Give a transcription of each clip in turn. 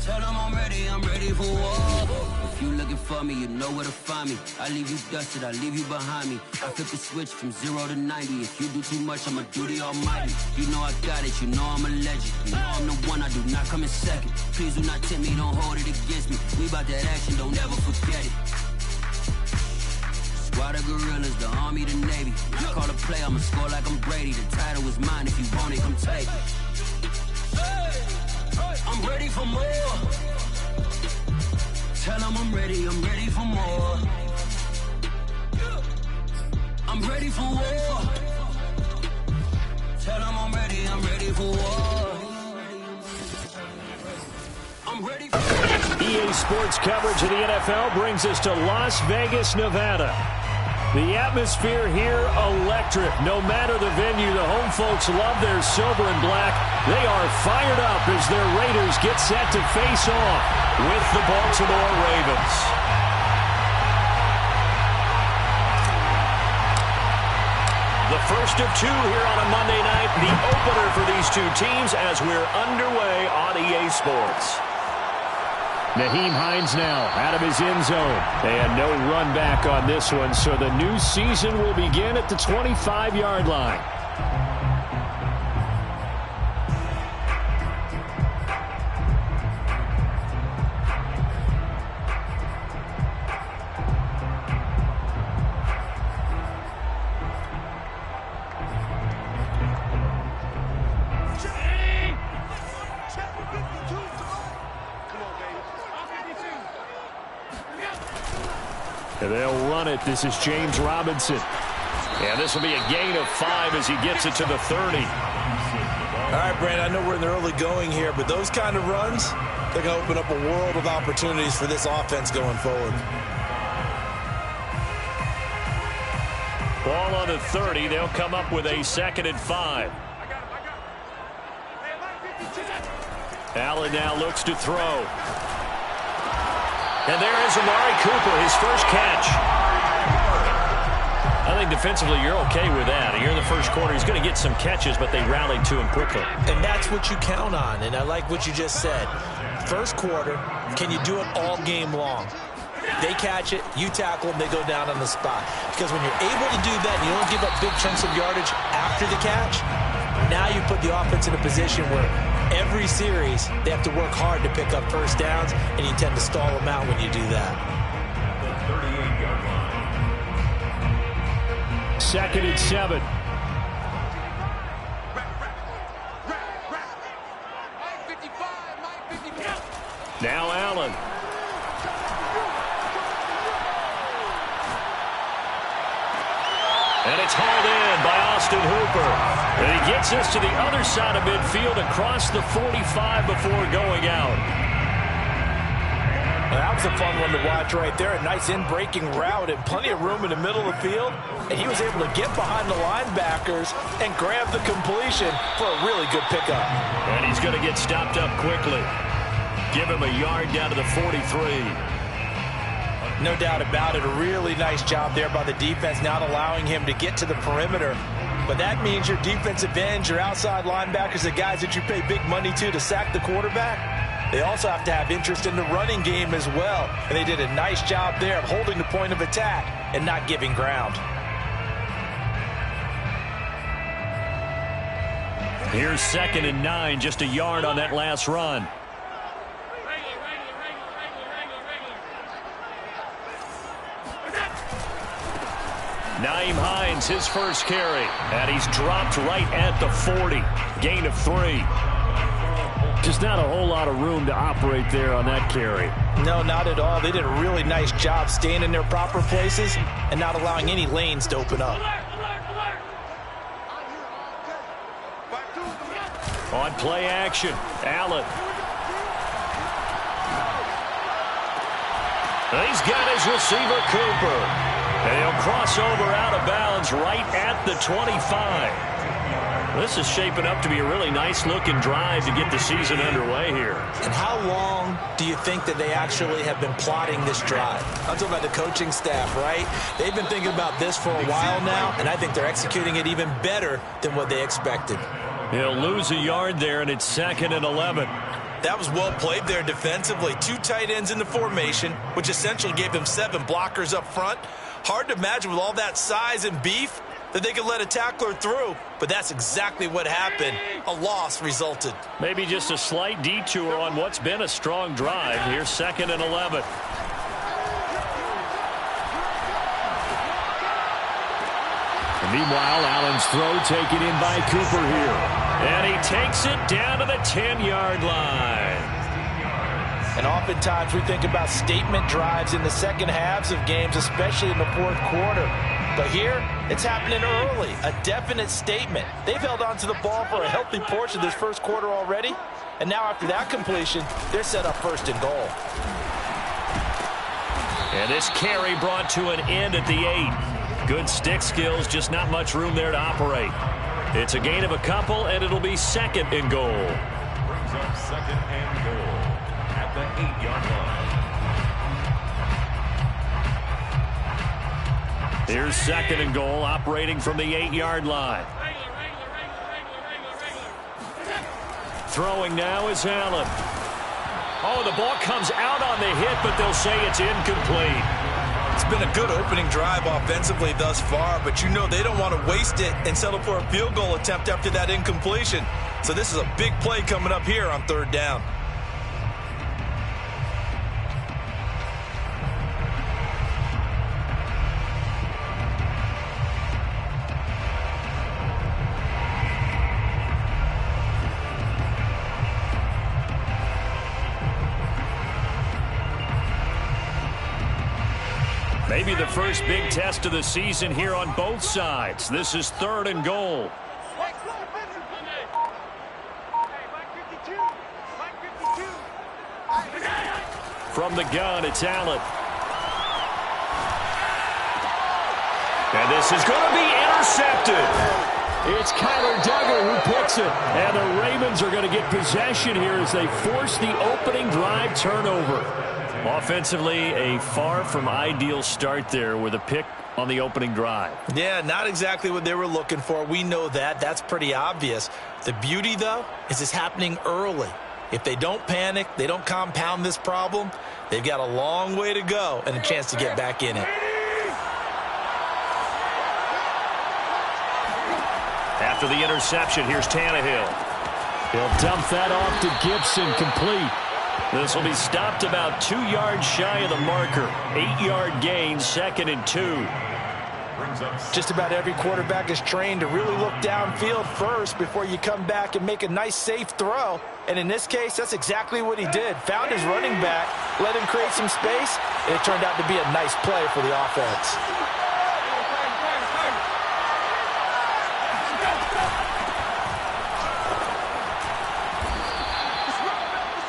Tell them I'm ready for war. If you looking for me, you know where to find me. I leave you dusted, I leave you behind me. I flip the switch from 0 to 90. If you do too much, I'ma do the almighty. You know I got it, you know I'm a legend. You know I'm the one, I do not come in second. Please do not tempt me, don't hold it against me. We bout that action, don't ever forget it. Squad of gorillas, the army, the navy. I call a play, I'ma score like I'm Brady. The title is mine, if you want it, come take it. I'm ready for more. Tell them I'm ready for more. I'm ready for war. Tell them I'm ready for war. I'm ready for EA Sports coverage of the NFL brings us to Las Vegas, Nevada. The atmosphere here, electric. No matter the venue, the home folks love their silver and black. They are fired up as their Raiders get set to face off with the Baltimore Ravens. The first of two here on a Monday night, the opener for these two teams as we're underway on EA Sports. Nyheim Hines now out of his end zone. And no run back on this one, so the new season will begin at the 25-yard line. And they'll run it. This is James Robinson. And this will be a gain of 5 as he gets it to the 30. All right, Brandon, I know we're in the early going here, but those kind of runs, they're going to open up a world of opportunities for this offense going forward. Ball on the 30. They'll come up with a 2nd and 5. Allen now looks to throw. And there is Amari Cooper, his first catch. I think defensively you're okay with that. Here in the first quarter, he's going to get some catches, but they rallied to him quickly. And that's what you count on, and I like what you just said. First quarter, can you do it all game long? They catch it, you tackle them, they go down on the spot. Because when you're able to do that, and you don't give up big chunks of yardage after the catch, now you put the offense in a position where every series, they have to work hard to pick up first downs, and you tend to stall them out when you do that. 2nd and 7. Now Allen. And it's hauled in by Austin Hooper. And he gets us to the other side of midfield across the 45 before going out. Well, that was a fun one to watch right there. A nice in-breaking route and plenty of room in the middle of the field. And he was able to get behind the linebackers and grab the completion for a really good pickup. And he's going to get stopped up quickly. Give him a yard down to the 43. No doubt about it. A really nice job there by the defense, not allowing him to get to the perimeter. But that means your defensive ends, your outside linebackers, the guys that you pay big money to sack the quarterback, they also have to have interest in the running game as well. And they did a nice job there of holding the point of attack and not giving ground. Here's 2nd and 9, just a yard on that last run. Nyheim Hines, his first carry. And he's dropped right at the 40. Gain of 3. Just not a whole lot of room to operate there on that carry. No, not at all. They did a really nice job staying in their proper places and not allowing any lanes to open up. On play action, Allen. And he's got his receiver, Cooper. And he'll cross over out of bounds right at the 25. This is shaping up to be a really nice-looking drive to get the season underway here. And how long do you think that they actually have been plotting this drive? I'm talking about the coaching staff, right? They've been thinking about this for a while now, and I think they're executing it even better than what they expected. He'll lose a yard there, and it's 2nd and 11. That was well played there defensively. 2 tight ends in the formation, which essentially gave them 7 blockers up front. Hard to imagine with all that size and beef that they could let a tackler through, but that's exactly what happened. A loss resulted. Maybe just a slight detour on what's been a strong drive. Here's 2nd and 11. And meanwhile, Allen's throw taken in by Cooper here. And he takes it down to the 10-yard line. And oftentimes we think about statement drives in the second halves of games, especially in the fourth quarter. But here, it's happening early, a definite statement. They've held on to the ball for a healthy portion of this first quarter already. And now after that completion, they're set up 1st and goal. And this carry brought to an end at the 8. Good stick skills, just not much room there to operate. It's a gain of a couple, and it'll be 2nd and goal. Brings up 2nd and goal at the 8-yard line. Here's 2nd and goal, operating from the 8-yard line. Throwing now is Allen. Oh, the ball comes out on the hit, but they'll say it's incomplete. It's been a good opening drive offensively thus far, but you know they don't want to waste it and settle for a field goal attempt after that incompletion. So this is a big play coming up here on 3rd down. Maybe the first big test of the season here on both sides. This is 3rd and goal. From the gun, it's Allen. And this is going to be intercepted. It's Kyler Duggar who picks it. And the Ravens are going to get possession here as they force the opening drive turnover. Offensively, a far from ideal start there with a pick on the opening drive. Yeah, not exactly what they were looking for. We know that. That's pretty obvious. The beauty, though, is it's happening early. If they don't panic, they don't compound this problem, they've got a long way to go and a chance to get back in it. After the interception, here's Tannehill. He'll dump that off to Gibson, complete. This will be stopped about 2 yards shy of the marker. 8-yard gain, 2nd and 2. Just about every quarterback is trained to really look downfield first before you come back and make a nice, safe throw. And in this case, that's exactly what he did. Found his running back, let him create some space, and it turned out to be a nice play for the offense.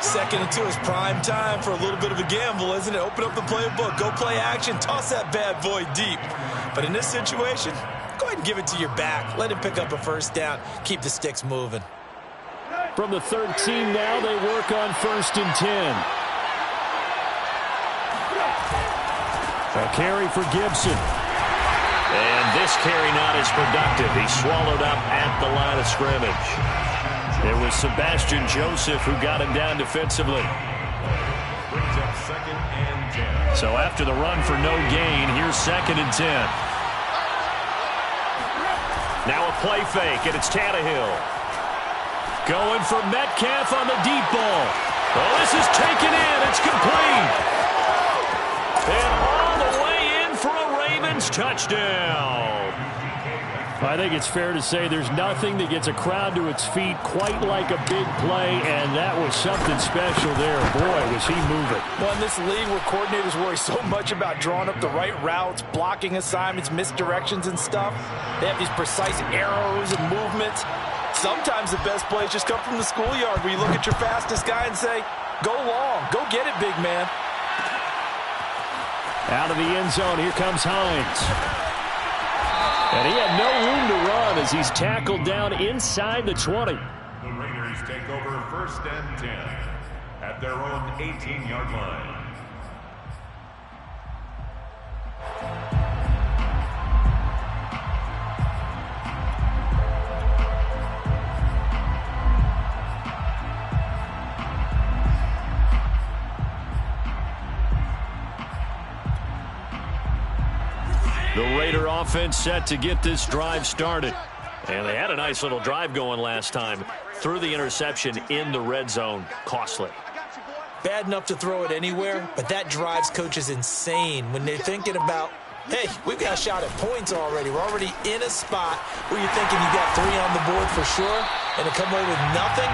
Second and 2 is prime time for a little bit of a gamble, isn't it? Open up the playbook, go play action, toss that bad boy deep. But in this situation, go ahead and give it to your back. Let him pick up a 1st down. Keep the sticks moving. From the 13 now, they work on 1st and 10. A carry for Gibson. And this carry not as productive. He swallowed up at the line of scrimmage. It was Sebastian Joseph who got him down defensively. Brings up 2nd and 10. So after the run for no gain, here's 2nd and 10. Now a play fake, and it's Tannehill. Going for Metcalf on the deep ball. Oh, this is taken in. It's complete. And all the way in for a Ravens touchdown. I think it's fair to say there's nothing that gets a crowd to its feet quite like a big play, and that was something special there. Boy, was he moving. Well, in this league where coordinators worry so much about drawing up the right routes, blocking assignments, misdirections and stuff, they have these precise arrows and movements. Sometimes the best plays just come from the schoolyard where you look at your fastest guy and say, go long, go get it, big man. Out of the end zone, here comes Hines. And he had no room to run as he's tackled down inside the 20. The Raiders take over 1st and 10 at their own 18-yard line. The Raider offense set to get this drive started. And they had a nice little drive going last time. Threw the interception in the red zone. Costly. Bad enough to throw it anywhere, but that drives coaches insane when they're thinking about, hey, we've got a shot at points already. We're already in a spot where you're thinking you got 3 on the board for sure, and to come away with nothing,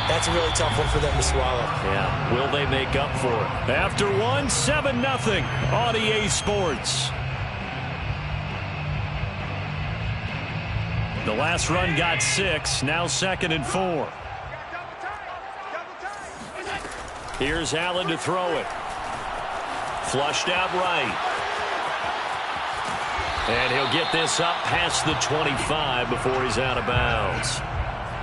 that's a really tough one for them to swallow. Yeah, will they make up for it? After one, 7-0 on EA Sports. The last run got 6, now 2nd and 4. Here's Allen to throw it. Flushed out right. And he'll get this up past the 25 before he's out of bounds.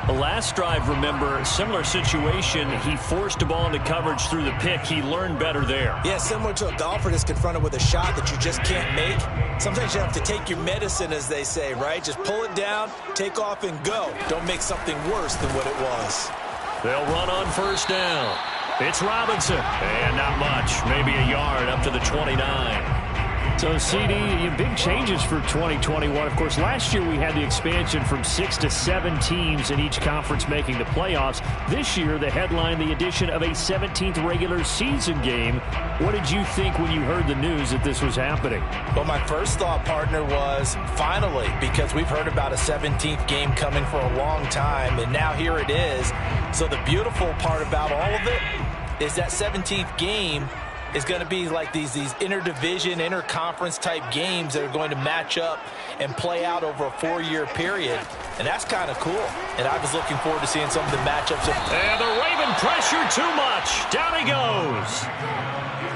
The last drive, remember, similar situation. He forced a ball into coverage through the pick. He learned better there. Yeah, similar to a golfer that's confronted with a shot that you just can't make. Sometimes you have to take your medicine, as they say, right? Just pull it down, take off, and go. Don't make something worse than what it was. They'll run on first down. It's Robinson. And not much. Maybe a yard up to the 29. So, CD, big changes for 2021. Of course, last year we had the expansion from 6 to 7 teams in each conference making the playoffs. This year, the headline, the addition of a 17th regular season game. What did you think when you heard the news that this was happening? Well, my first thought, partner, was finally, because we've heard about a 17th game coming for a long time, and now here it is. So the beautiful part about all of it is that 17th game is going to be like these interdivision, interconference type games that are going to match up and play out over a 4-year period. And that's kind of cool. And I was looking forward to seeing some of the matchups. And the Raven pressure too much. Down he goes.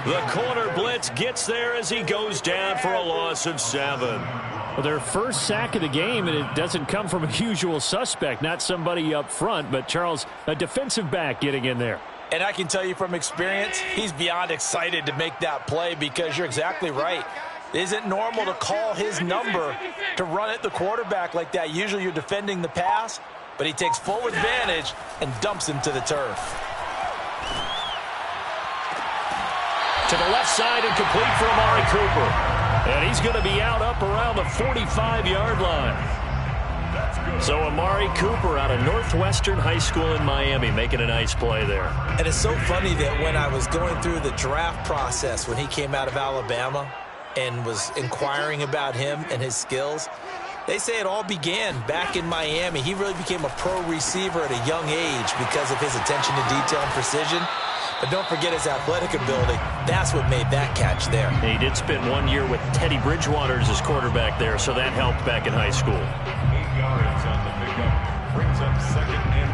The corner blitz gets there as he goes down for a loss of 7. Well, their first sack of the game, and it doesn't come from a usual suspect, not somebody up front, but Charles, a defensive back getting in there. And I can tell you from experience, he's beyond excited to make that play because you're exactly right. It isn't normal to call his number to run at the quarterback like that. Usually you're defending the pass, but he takes full advantage and dumps him to the turf. To the left side and complete for Amari Cooper. And he's going to be out up around the 45-yard line. So Amari Cooper out of Northwestern High School in Miami making a nice play there. And it's so funny that when I was going through the draft process when he came out of Alabama and was inquiring about him and his skills, they say it all began back in Miami. He really became a pro receiver at a young age because of his attention to detail and precision. But don't forget his athletic ability. That's what made that catch there. He did spend 1 year with Teddy Bridgewater as his quarterback there, so that helped back in high school. 8 yards on the pickup. Brings up 2nd and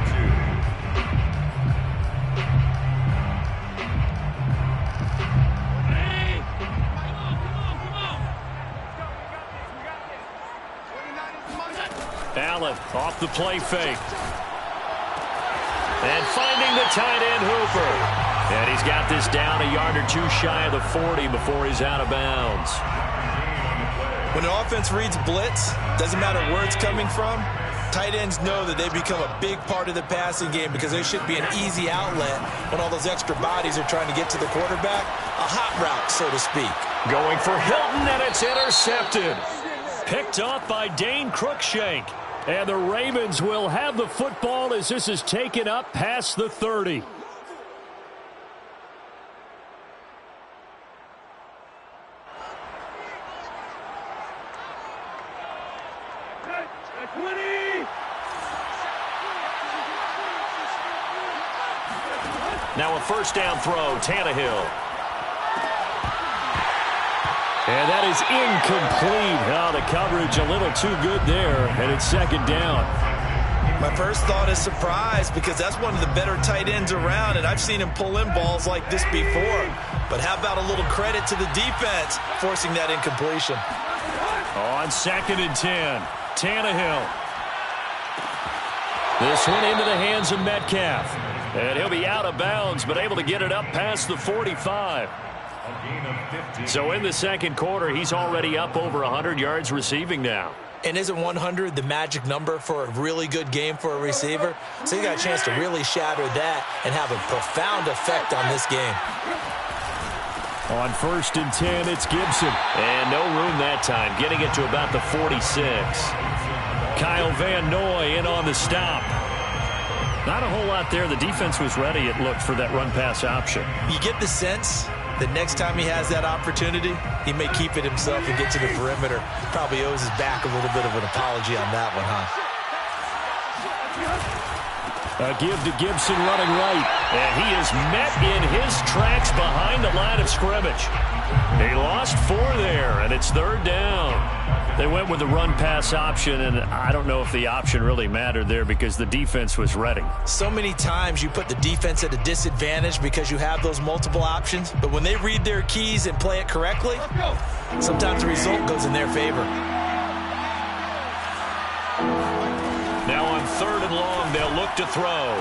2. Allen off the play fake. And finding the tight end Hooper. And he's got this down a yard or 2 shy of the 40 before he's out of bounds. When an offense reads blitz, doesn't matter where it's coming from, tight ends know that they become a big part of the passing game because there should be an easy outlet when all those extra bodies are trying to get to the quarterback. A hot route, so to speak. Going for Hilton, and it's intercepted. Picked off by Dane Cruikshank. And the Ravens will have the football as this is taken up past the 30. Now a first down throw, Tannehill. And that is incomplete. Oh, the coverage a little too good there, and it's 2nd down. My first thought is surprise because that's one of the better tight ends around, and I've seen him pull in balls like this before. But how about a little credit to the defense forcing that incompletion? On 2nd and 10, Tannehill. This one into the hands of Metcalf. And he'll be out of bounds, but able to get it up past the 45. So in the second quarter, he's already up over 100 yards receiving now. And isn't 100 the magic number for a really good game for a receiver? So he got a chance to really shatter that and have a profound effect on this game. On 1st and 10, it's Gibson. And no room that time, getting it to about the 46. Kyle Van Noy in on the stop. Not a whole lot there. The defense was ready, it looked, for that run-pass option. You get the sense that next time he has that opportunity, he may keep it himself and get to the perimeter. Probably owes his back a little bit of an apology on that one, huh? A give to Gibson running right. And he is met in his tracks behind the line of scrimmage. He lost 4 there, and it's 3rd down. They went with the run-pass option, and I don't know if the option really mattered there because the defense was ready. So many times you put the defense at a disadvantage because you have those multiple options, but when they read their keys and play it correctly, sometimes the result goes in their favor. Now on 3rd and long, they'll look to throw.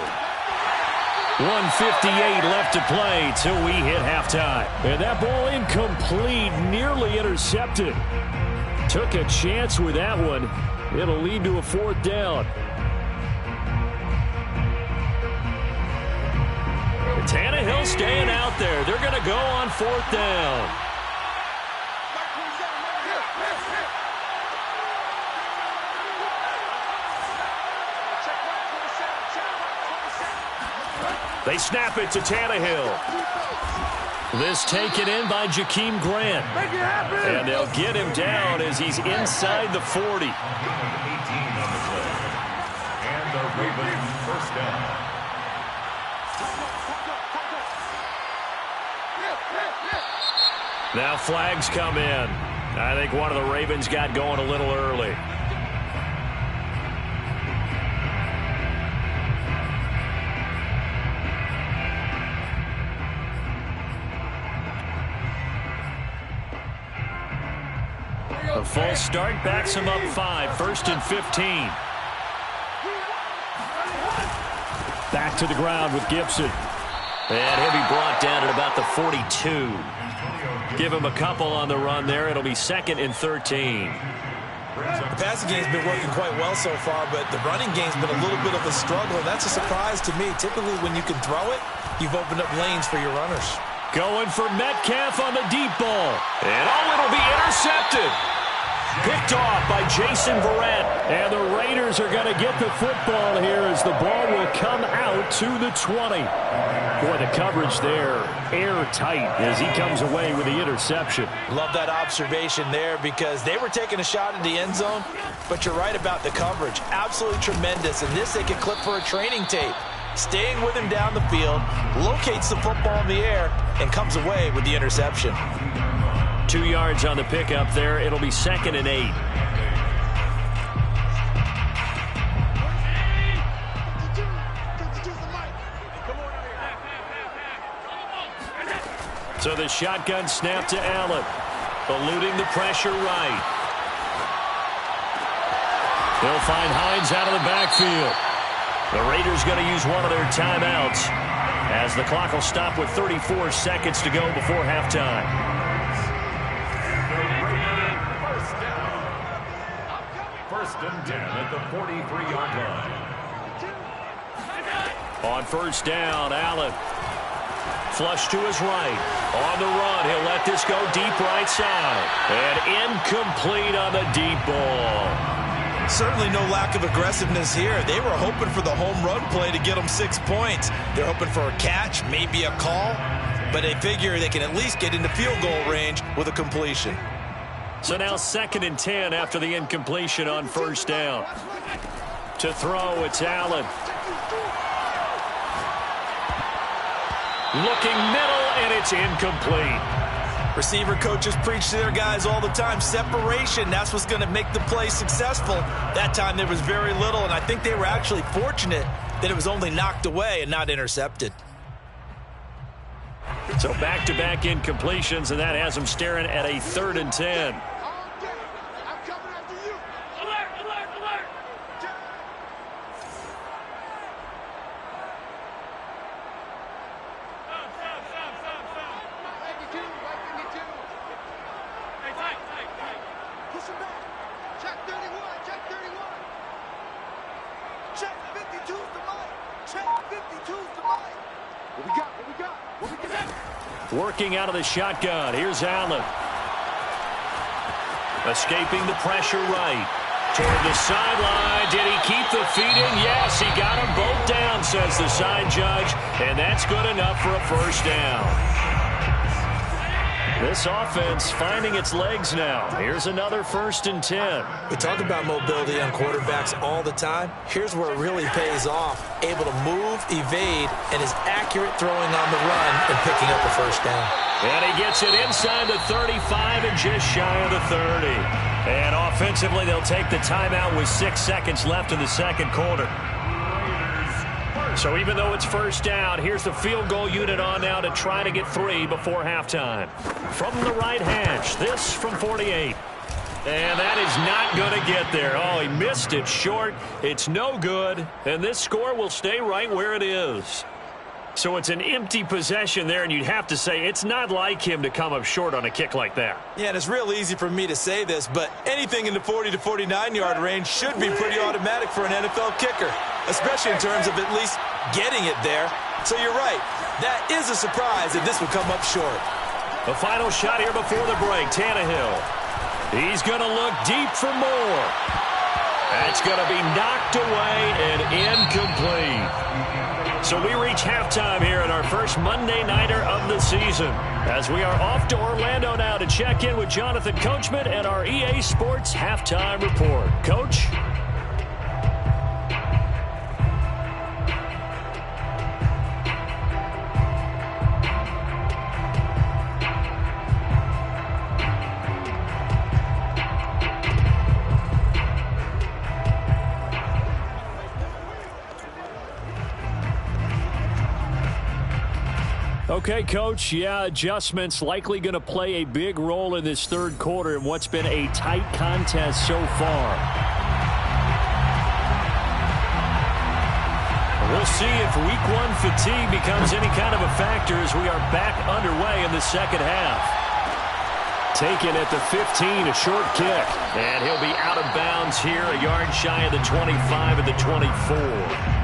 1:58 left to play till we hit halftime. And that ball incomplete, nearly intercepted. Took a chance with that one. It'll lead to a 4th down. Tannehill staying out there. They're going to go on 4th down. They snap it to Tannehill. This taken in by Jakeem Grant. And they'll get him down as he's inside the 40. And the Ravens 1st down. Now flags come in. I think one of the Ravens got going a little early. A full start backs him up 5. 1st and 15. Back to the ground with Gibson. And he'll be brought down at about the 42. Give him a couple on the run there. It'll be 2nd and 13. The passing game's been working quite well so far, but the running game's been a little bit of a struggle, and that's a surprise to me. Typically, when you can throw it, you've opened up lanes for your runners. Going for Metcalf on the deep ball. And it'll be intercepted. Picked off by Jason Verrett. And the Raiders are going to get the football here as the ball will come out to the 20. Boy, the coverage there, airtight as he comes away with the interception. Love that observation there because they were taking a shot at the end zone, but you're right about the coverage. Absolutely tremendous. And this they could clip for a training tape. Staying with him down the field, locates the football in the air, and comes away with the interception. 2 yards on the pickup there. It'll be 2nd and 8. So the shotgun snap to Allen. Eluding the pressure right. They'll find Hines out of the backfield. The Raiders going to use one of their timeouts as the clock will stop with 34 seconds to go before halftime. First and 10 at the 43-yard line. On 1st down, Allen. Flush to his right. On the run, he'll let this go deep right side. And incomplete on the deep ball. Certainly no lack of aggressiveness here. They were hoping for the home run play to get them 6 points. They're hoping for a catch, maybe a call, but they figure they can at least get into field goal range with a completion. So now 2nd and 10 after the incompletion on 1st down. To throw, it's Allen. Looking middle, and it's incomplete. Receiver coaches preach to their guys all the time. Separation, that's what's going to make the play successful. That time there was very little, and I think they were actually fortunate that it was only knocked away and not intercepted. So back-to-back incompletions, and that has them staring at a 3rd and 10. What we got? What we got? What we got? Working out of the shotgun. Here's Allen. Escaping the pressure right. Toward the sideline. Did he keep the feet in? Yes, he got them both down, says the side judge. And that's good enough for a first down. This offense finding its legs now. Here's another 1st and 10. We talk about mobility on quarterbacks all the time. Here's where it really pays off. Able to move, evade, and is accurate throwing on the run and picking up a first down. And he gets it inside the 35 and just shy of the 30. And offensively, they'll take the timeout with 6 seconds left in the second quarter. So even though it's first down, here's the field goal unit on now to try to get 3 before halftime. From the right hash, this from 48. And that is not going to get there. Oh, he missed it short. It's no good. And this score will stay right where it is. So it's an empty possession there, and you'd have to say it's not like him to come up short on a kick like that. Yeah, and it's real easy for me to say this, but anything in the 40 to 49-yard range should be pretty automatic for an NFL kicker, especially in terms of at least getting it there. So you're right. That is a surprise if this would come up short. The final shot here before the break, Tannehill. He's going to look deep for more. That's going to be knocked away and incomplete. So we reach halftime here in our first Monday Nighter of the season, as we are off to Orlando now to check in with Jonathan Coachman and our EA Sports Halftime Report. Coach? Okay, Coach, yeah, adjustments likely going to play a big role in this third quarter in what's been a tight contest so far. We'll see if Week 1 fatigue becomes any kind of a factor as we are back underway in the second half. Taken at the 15, a short kick. And he'll be out of bounds here, a yard shy of the 25 at the 24.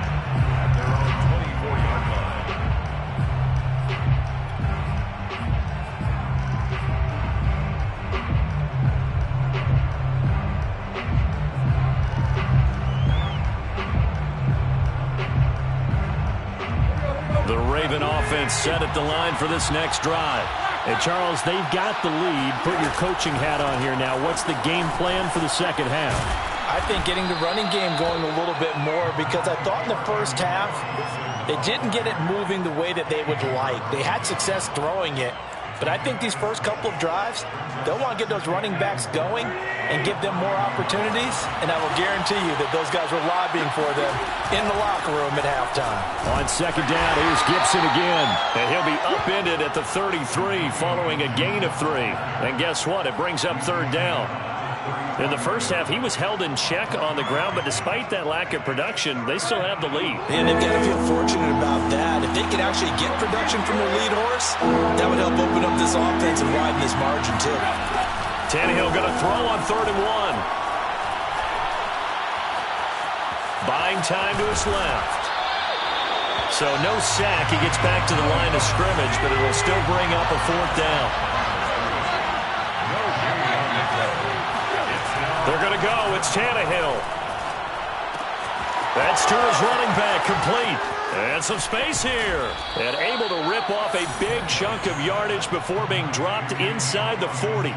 Set at the line for this next drive. And Charles, they've got the lead. Put your coaching hat on here now. What's the game plan for the second half? I think getting the running game going a little bit more, because I thought in the first half they didn't get it moving the way that they would like. They had success throwing it, but I think these first couple of drives, they'll want to get those running backs going and give them more opportunities, and I will guarantee you that those guys were lobbying for them in the locker room at halftime. On second down, here's Gibson again, and he'll be upended at the 33 following a gain of 3. And guess what? It brings up third down. In the first half, he was held in check on the ground, but despite that lack of production, they still have the lead. And they've got to feel fortunate about that. If they could actually get production from their lead horse, that would help open up this offense and widen this margin, too. Tannehill going to throw on 3rd and 1. Buying time to his left. So no sack. He gets back to the line of scrimmage, but it will still bring up a 4th down. They're going to go. It's Tannehill. That's to his running back, complete. And some space here. And able to rip off a big chunk of yardage before being dropped inside the 40.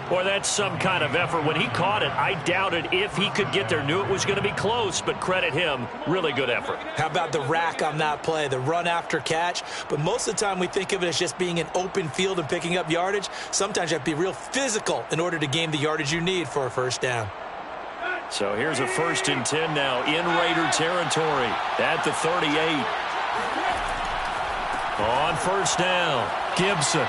Boy, that's some kind of effort. When he caught it, I doubted if he could get there. Knew it was going to be close, but credit him. Really good effort. How about the rack on that play, the run after catch? But most of the time we think of it as just being an open field and picking up yardage. Sometimes you have to be real physical in order to gain the yardage you need for a first down. So here's a 1st and 10 now in Raider territory at the 38. On first down, Gibson.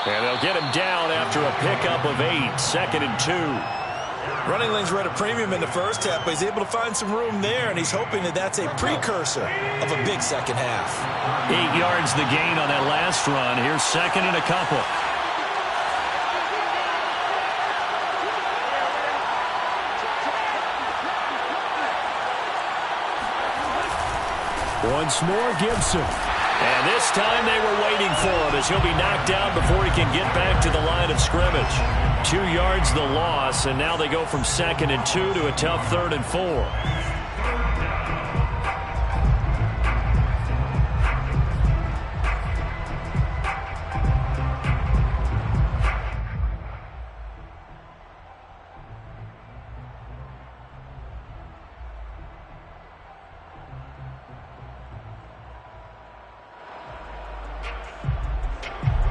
And they'll get him down after a pickup of 8, 2nd and 2. Running lanes were at a premium in the first half, but he's able to find some room there, and he's hoping that that's a precursor of a big second half. 8 yards the gain on that last run. Here's 2nd and a couple. Once more, Gibson. And this time they were waiting for him as he'll be knocked down before he can get back to the line of scrimmage. 2 yards the loss, and now they go from 2nd and 2 to a tough 3rd and 4.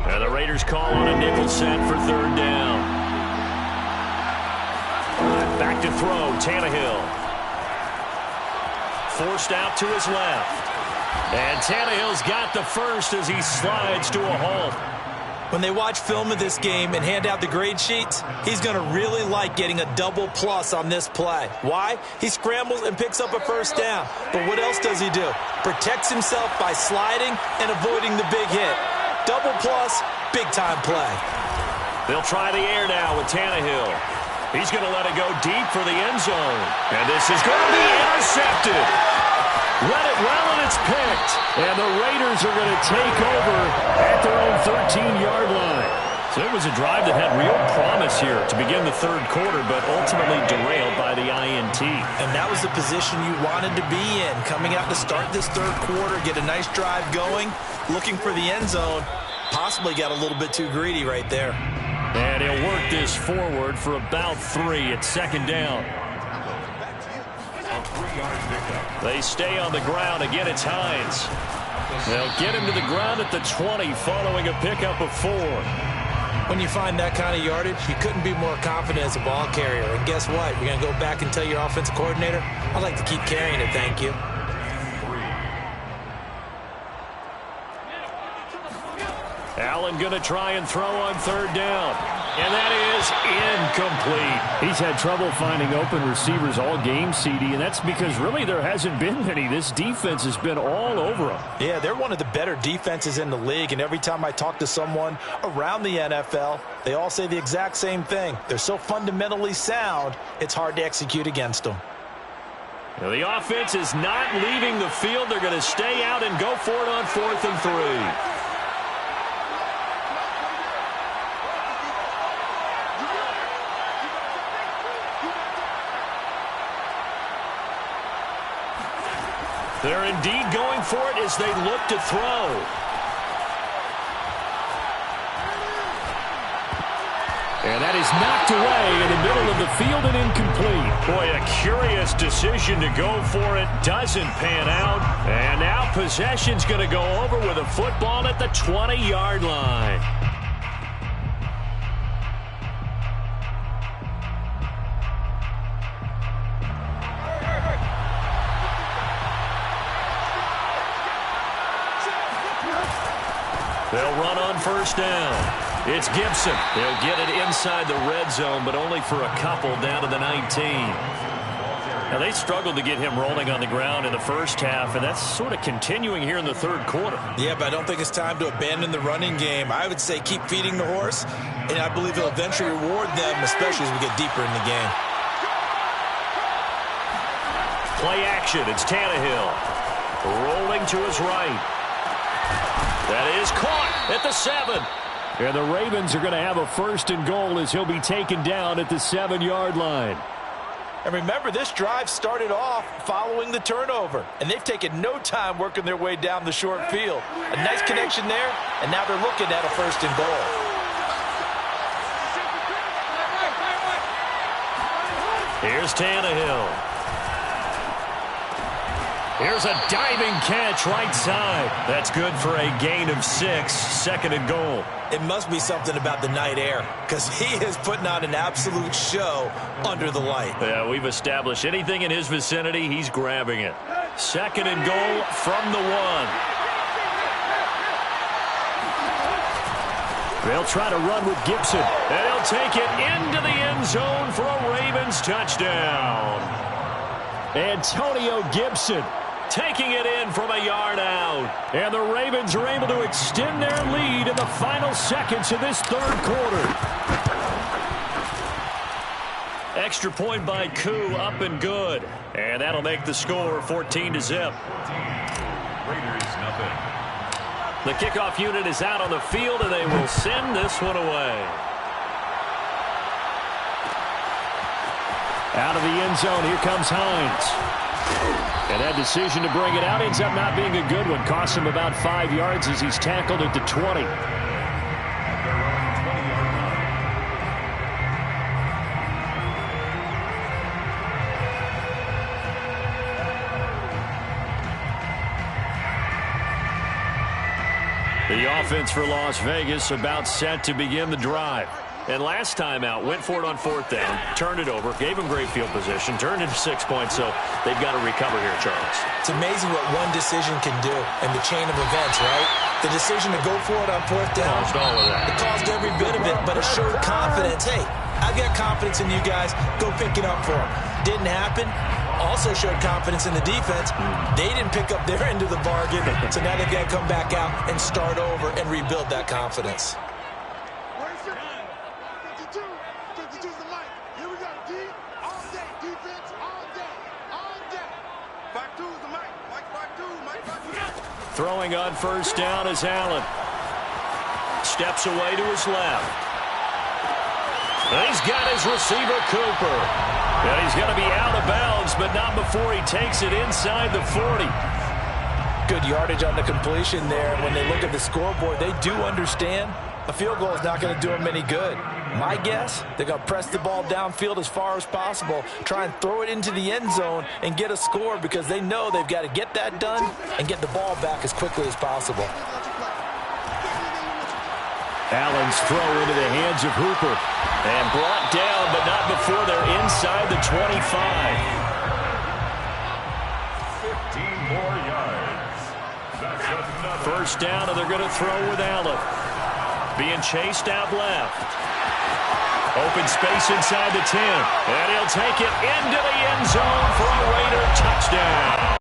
And the Raiders call on a nickel set for 3rd down. Back to throw, Tannehill. Forced out to his left. And Tannehill's got the first as he slides to a halt. When they watch film of this game and hand out the grade sheets, he's going to really like getting a double plus on this play. Why? He scrambles and picks up a 1st down. But what else does he do? Protects himself by sliding and avoiding the big hit. Double plus, big-time play. They'll try the air now with Tannehill. He's going to let it go deep for the end zone. And this is going to be intercepted. Read it well, and it's picked. And the Raiders are going to take over at their own 13-yard line. So it was a drive that had real promise here to begin the 3rd quarter, but ultimately derailed by the INT. And that was the position you wanted to be in. Coming out to start this 3rd quarter, get a nice drive going, looking for the end zone. Possibly got a little bit too greedy right there. And he'll work this forward for about 3 at 2nd down. They stay on the ground. Again, it's Hines. They'll get him to the ground at the 20 following a pickup of 4. When you find that kind of yardage, you couldn't be more confident as a ball carrier. And guess what? You're going to go back and tell your offensive coordinator, I'd like to keep carrying it, thank you. Allen going to try and throw on 3rd down. And that is incomplete. He's had trouble finding open receivers all game, CD, and that's because really there hasn't been many. This defense has been all over them. Yeah, they're one of the better defenses in the league, and every time I talk to someone around the NFL, they all say the exact same thing. They're so fundamentally sound, it's hard to execute against them. Now, the offense is not leaving the field. They're going to stay out and go for it on 4th and 3. They're indeed going for it as they look to throw. And that is knocked away in the middle of the field and incomplete. Boy, a curious decision to go for it. Doesn't pan out. And now possession's going to go over with a football at the 20-yard line. They'll run on 1st down. It's Gibson. They'll get it inside the red zone, but only for a couple down to the 19. Now, they struggled to get him rolling on the ground in the 1st half, and that's sort of continuing here in the 3rd quarter. Yeah, but I don't think it's time to abandon the running game. I would say keep feeding the horse, and I believe he'll eventually reward them, especially as we get deeper in the game. Play action. It's Tannehill. Rolling to his right. That is caught at the 7. And the Ravens are going to have a 1st and goal as he'll be taken down at the 7-yard line. And remember, this drive started off following the turnover, and they've taken no time working their way down the short field. A nice connection there, and now they're looking at a 1st and goal. Here's Tannehill. Here's a diving catch right side. That's good for a gain of 6, 2nd and goal. It must be something about the night air, because he is putting on an absolute show under the light. Yeah, we've established anything in his vicinity, he's grabbing it. 2nd and goal from the 1. They'll try to run with Gibson, and he'll take it into the end zone for a Ravens touchdown. Antonio Gibson taking it in from a yard out. And the Ravens are able to extend their lead in the final seconds of this 3rd quarter. Extra point by Koo, up and good. And that'll make the score 14-0. Raiders, nothing. The kickoff unit is out on the field, and they will send this one away. Out of the end zone, here comes Hines. And that decision to bring it out ends up not being a good one. Costs him about 5 yards as he's tackled at the 20. The offense for Las Vegas about set to begin the drive. And last time out, went for it on 4th down, turned it over, gave them great field position, turned it to 6 points, so they've got to recover here, Charles. It's amazing what one decision can do in the chain of events, right? The decision to go for it on 4th down. Caused all of that. It caused every bit of it, but it showed confidence. Hey, I've got confidence in you guys. Go pick it up for them. Didn't happen. Also showed confidence in the defense. They didn't pick up their end of the bargain, so now they've got to come back out and start over and rebuild that confidence. Throwing on 1st down is Allen. Steps away to his left. And he's got his receiver, Cooper. And he's going to be out of bounds, but not before he takes it inside the 40. Good yardage on the completion there. When they look at the scoreboard, they do understand a field goal is not going to do them any good. My guess, they're going to press the ball downfield as far as possible, try and throw it into the end zone and get a score because they know they've got to get that done and get the ball back as quickly as possible. Allen's throw into the hands of Hooper. And brought down, but not before they're inside the 25. 15 more yards. That's another. 1st down, and they're going to throw with Allen. Being chased out left. Open space inside the 10. And he'll take it into the end zone for a Raider touchdown.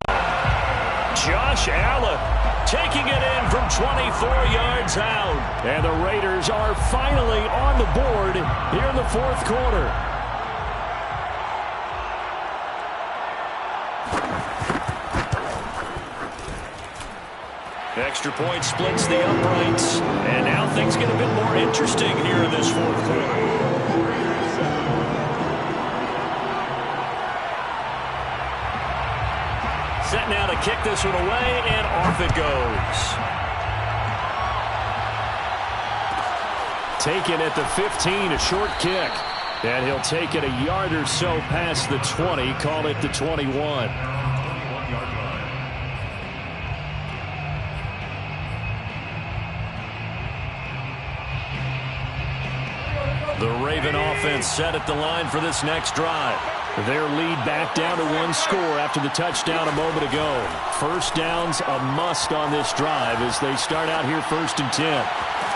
Josh Allen taking it in from 24 yards out. And the Raiders are finally on the board here in the 4th quarter. Extra point splits the uprights. And now things get a bit more interesting here in this 4th quarter. Set now to kick this one away, and off it goes. Taken at the 15, a short kick. And he'll take it a yard or so past the 20, call it the 21. The Raven offense set at the line for this next drive. Their lead back down to 1 score after the touchdown a moment ago. 1st down's a must on this drive as they start out here 1st and 10.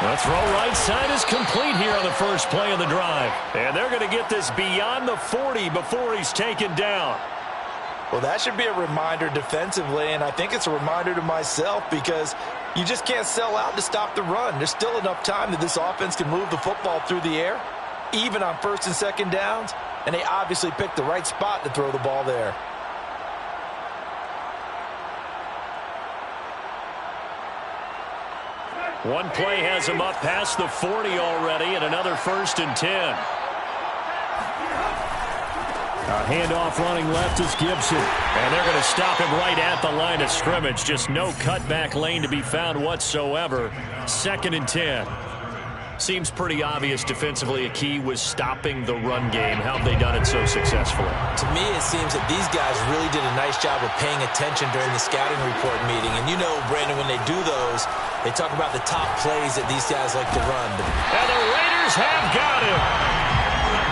The throw right side is complete here on the first play of the drive. And they're going to get this beyond the 40 before he's taken down. Well, that should be a reminder defensively, and I think it's a reminder to myself because you just can't sell out to stop the run. There's still enough time that this offense can move the football through the air, even on 1st and 2nd downs, and they obviously picked the right spot to throw the ball there. One play has him up past the 40 already, and another 1st and 10. A handoff running left is Gibson. And they're going to stop him right at the line of scrimmage. Just no cutback lane to be found whatsoever. 2nd and 10. Seems pretty obvious defensively a key was stopping the run game. How have they done it so successfully? To me, it seems that these guys really did a nice job of paying attention during the scouting report meeting. And you know, Brandon, when they do those, they talk about the top plays that these guys like to run. And the Raiders have got him.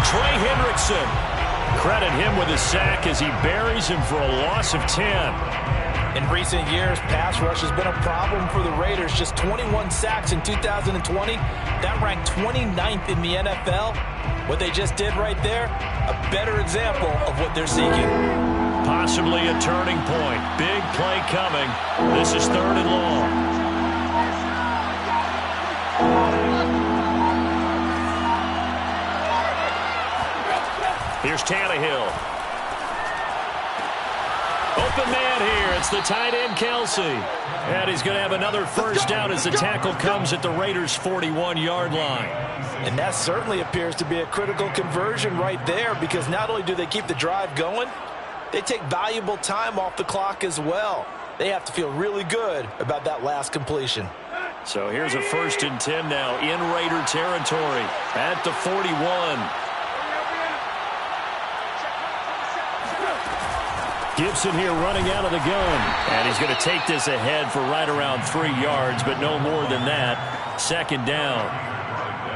Trey Hendrickson. Credit him with a sack as he buries him for a loss of 10. In recent years, pass rush has been a problem for the Raiders. Just 21 sacks in 2020. That ranked 29th in the NFL. What they just did right there, a better example of what they're seeking. Possibly a turning point. Big play coming. This is 3rd and long. Here's Tannehill. Open man here. It's the tight end, Kelsey. And he's going to have another first down as the tackle comes at the Raiders' 41-yard line. And that certainly appears to be a critical conversion right there, because not only do they keep the drive going, they take valuable time off the clock as well. They have to feel really good about that last completion. So here's a 1st and 10 now in Raider territory at the 41. Gibson here running out of the gun. And he's going to take this ahead for right around 3 yards, but no more than that. 2nd down.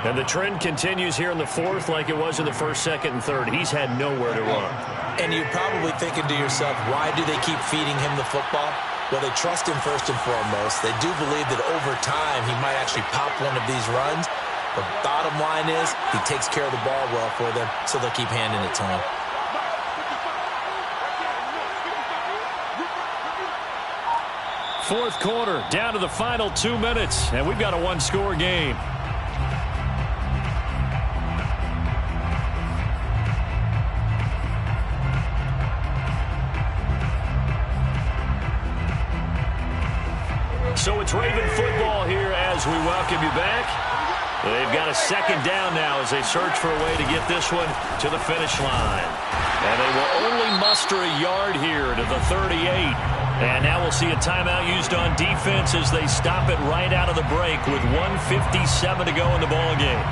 And the trend continues here in the 4th like it was in the 1st, 2nd, and 3rd. He's had nowhere to run. And you're probably thinking to yourself, why do they keep feeding him the football? Well, they trust him first and foremost. They do believe that over time he might actually pop one of these runs. The bottom line is he takes care of the ball well for them, so they'll keep handing it to him. Fourth quarter, down to the final 2 minutes, and we've got a one-score game. So it's Raven football here as we welcome you back. They've got a 2nd down now as they search for a way to get this one to the finish line. And they will only muster a yard here to the 38. And now we'll see a timeout used on defense as they stop it right out of the break with 1:57 to go in the ballgame.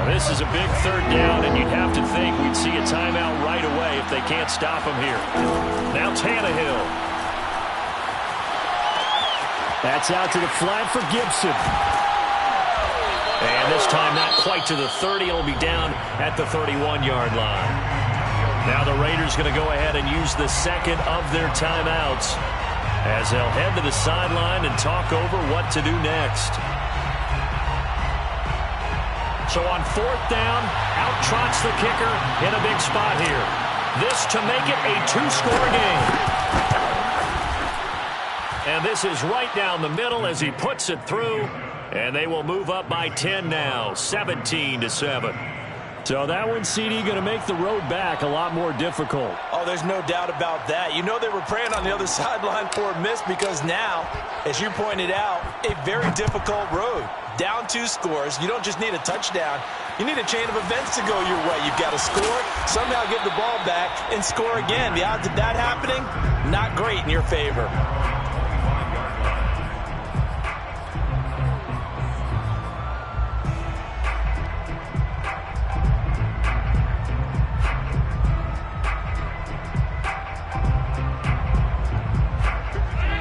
This is a big 3rd down, and you'd have to think we'd see a timeout right away if they can't stop him here. Now Tannehill. That's out to the flat for Gibson. And this time not quite to the 30. It'll be down at the 31-yard line. Now the Raiders going to go ahead and use the 2nd of their timeouts as they'll head to the sideline and talk over what to do next. So on 4th down, out trots the kicker in a big spot here. This to make it a 2-score game. And this is right down the middle as he puts it through. And they will move up by 10 now, 17-7. So that one, CD, going to make the road back a lot more difficult. Oh, there's no doubt about that. You know they were praying on the other sideline for a miss, because now, as you pointed out, a very difficult road. Down 2 scores. You don't just need a touchdown. You need a chain of events to go your way. You've got to score, somehow get the ball back, and score again. The odds of that happening, not great in your favor.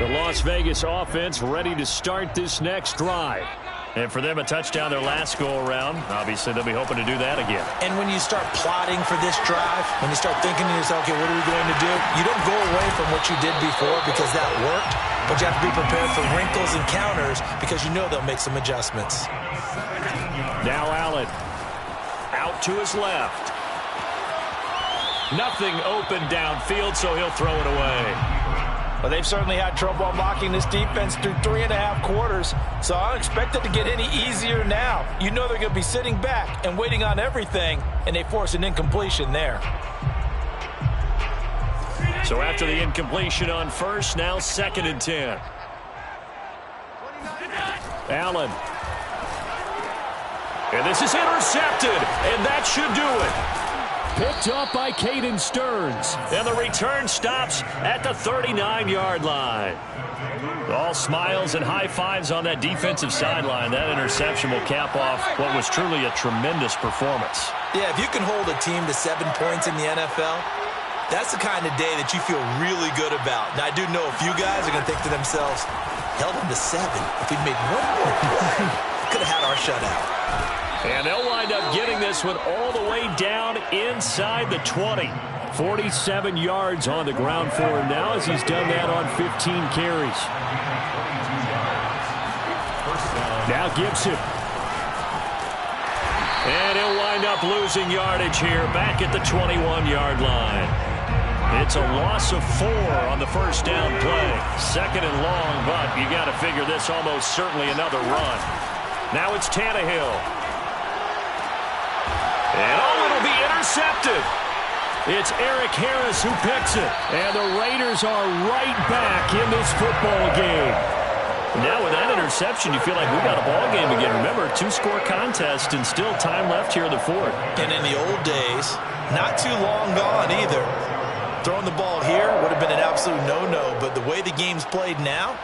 Las Vegas offense ready to start this next drive. And for them, a touchdown their last go-around. Obviously, they'll be hoping to do that again. And when you start plotting for this drive, when you start thinking to yourself, okay, what are we going to do? You don't go away from what you did before because that worked, but you have to be prepared for wrinkles and counters because you know they'll make some adjustments. Now Allen out to his left. Nothing open downfield, so he'll throw it away. Well, they've certainly had trouble unlocking this defense through 3.5 quarters, so I don't expect it to get any easier now. You know they're going to be sitting back and waiting on everything, and they force an incompletion there. So after the incompletion on 1st, now 2nd and 10. Allen. And this is intercepted, and that should do it. Picked up by Caden Stearns. And the return stops at the 39-yard line. All smiles and high fives on that defensive sideline. That interception will cap off what was truly a tremendous performance. Yeah, if you can hold a team to 7 points in the NFL, that's the kind of day that you feel really good about. Now, I do know a few guys are going to think to themselves, held them to 7. If we'd made one more play, could have had our shutout. And they'll wind up getting this one all the way down inside the 20. 47 yards on the ground for him now as he's done that on 15 carries. Now Gibson. And he'll wind up losing yardage here back at the 21-yard line. It's a loss of 4 on the 1st down play. 2nd and long, but you got to figure this almost certainly another run. Now it's Tannehill. And oh, it'll be intercepted. It's Eric Harris who picks it. And the Raiders are right back in this football game. Now with that interception, you feel like we got a ball game again. Remember, 2-score contest and still time left here in the fourth. And in the old days, not too long gone either. Throwing the ball here would have been an absolute no-no, but the way the game's played now,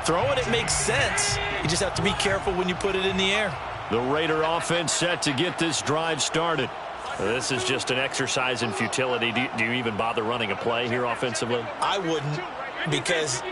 throwing it makes sense. You just have to be careful when you put it in the air. The Raider offense set to get this drive started. This is just an exercise in futility. Do you even bother running a play here offensively? I wouldn't, because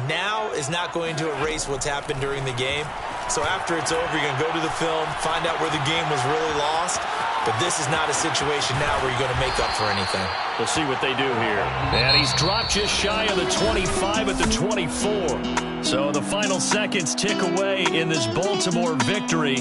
now is not going to erase what's happened during the game. So after it's over, you're going to go to the film, find out where the game was really lost. But this is not a situation now where you're going to make up for anything. We'll see what they do here. And he's dropped just shy of the 25 at the 24. So the final seconds tick away in this Baltimore victory.